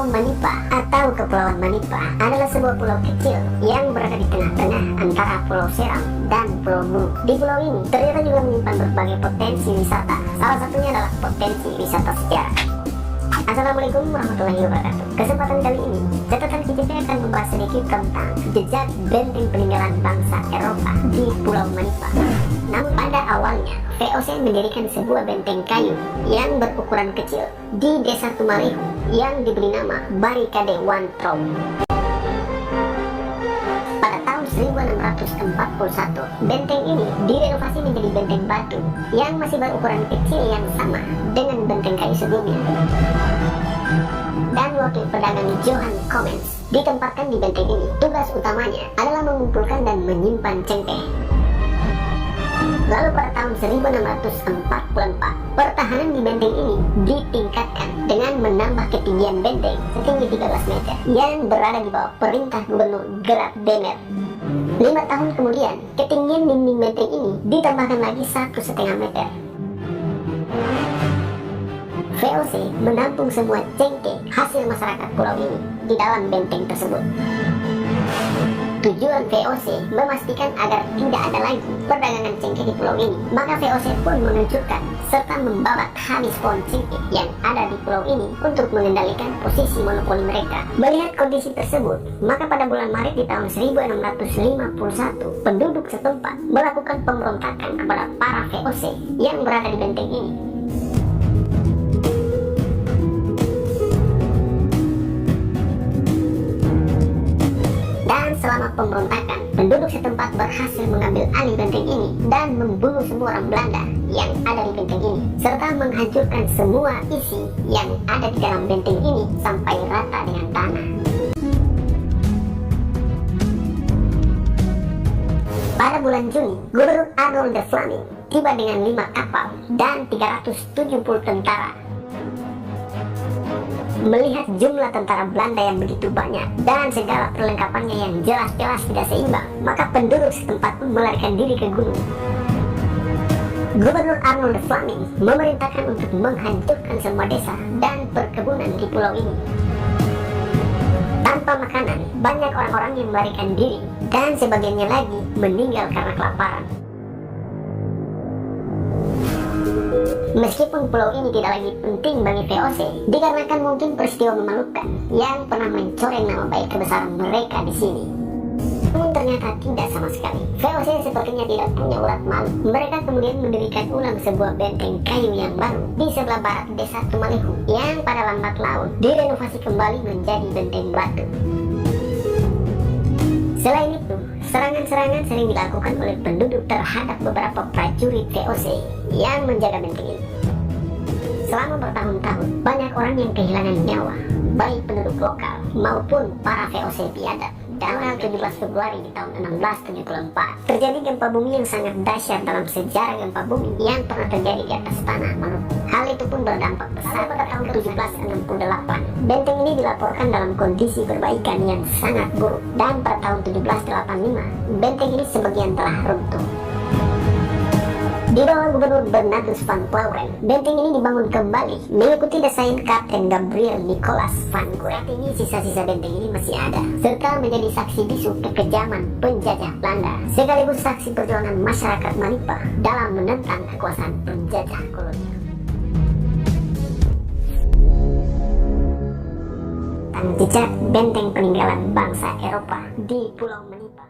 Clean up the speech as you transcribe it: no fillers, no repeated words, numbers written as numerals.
Manipa atau Kepulauan Manipa adalah sebuah pulau kecil yang berada di tengah-tengah antara Pulau Seram dan Pulau Bulu. Di pulau ini ternyata juga menyimpan berbagai potensi wisata. Salah satunya adalah potensi wisata sejarah. Assalamualaikum warahmatullahi wabarakatuh. Kesempatan kali ini, catatan KJP akan membahas sedikit tentang jejak benteng peninggalan bangsa Eropa di Pulau Manipa. Namun pada awalnya, VOC mendirikan sebuah benteng kayu yang berukuran kecil di desa Tumalehu yang diberi nama Barikade One Trow. Pada tahun 1641, benteng ini direnovasi menjadi benteng batu yang masih berukuran kecil yang sama dengan benteng kayu sebelumnya. Dan wakil pedagang Johan Comens ditempatkan di benteng ini. Tugas utamanya adalah mengumpulkan dan menyimpan cengkeh. Lalu pada tahun 1644, pertahanan di benteng ini ditingkatkan dengan menambah ketinggian benteng setinggi 13 meter yang berada di bawah perintah Gubernur Gerard Demer. 5 tahun kemudian, ketinggian dinding benteng ini ditambahkan lagi 1,5 meter. VOC menampung semua cengkeh hasil masyarakat pulau ini di dalam benteng tersebut. Tujuan VOC memastikan agar tidak ada lagi perdagangan cengkeh di pulau ini. Maka VOC pun meluncurkan serta membabat habis pohon cengkeh yang ada di pulau ini untuk mengendalikan posisi monopoli mereka. Melihat kondisi tersebut, maka pada bulan Maret di tahun 1651, penduduk setempat melakukan pemberontakan kepada para VOC yang berada di benteng ini. Selama pemberontakan, penduduk setempat berhasil mengambil alih benteng ini dan membunuh semua orang Belanda yang ada di benteng ini, serta menghancurkan semua isi yang ada di dalam benteng ini sampai rata dengan tanah. Pada bulan Juni, Gubernur Arnold de Flaming tiba dengan 5 kapal dan 370 tentara. Melihat jumlah tentara Belanda yang begitu banyak dan segala perlengkapannya yang jelas-jelas tidak seimbang, maka penduduk setempat pun melarikan diri ke gunung. Gubernur Arnold de Flaming memerintahkan untuk menghancurkan semua desa dan perkebunan di pulau ini. Tanpa makanan, banyak orang-orang yang melarikan diri dan sebagiannya lagi meninggal karena kelaparan. Meskipun pulau ini tidak lagi penting bagi VOC, dikarenakan mungkin peristiwa memalukan yang pernah mencoreng nama baik kebesaran mereka di sini. Namun ternyata tidak sama sekali. VOC sepertinya tidak punya urat malu. Mereka kemudian mendirikan ulang sebuah benteng kayu yang baru di sebelah barat desa Tumalehu yang pada lambat laun direnovasi kembali menjadi benteng batu. Selain itu, serangan-serangan sering dilakukan oleh penduduk terhadap beberapa prajurit VOC yang menjaga benteng ini. Selama bertahun-tahun, banyak orang yang kehilangan nyawa, baik penduduk lokal maupun para VOC biadab. Tanggal 17 Februari di tahun 1674, terjadi gempa bumi yang sangat dahsyat dalam sejarah gempa bumi yang pernah terjadi di atas tanah Maluku. Hal itu pun berdampak besar. Pada tahun 1768, benteng ini dilaporkan dalam kondisi perbaikan yang sangat buruk, dan pada tahun 1785, benteng ini sebagian telah runtuh. Di bawah Gubernur Bernardus van Plauren, benteng ini dibangun kembali mengikuti desain Kapten Gabriel Nicolas van Goor. Saat ini sisa-sisa benteng ini masih ada, serta menjadi saksi bisu kekejaman penjajah Belanda, sekaligus saksi perjuangan masyarakat Manipa dalam menentang kekuasaan penjajah kolonial. Jejak benteng peninggalan bangsa Eropa di Pulau Manipa.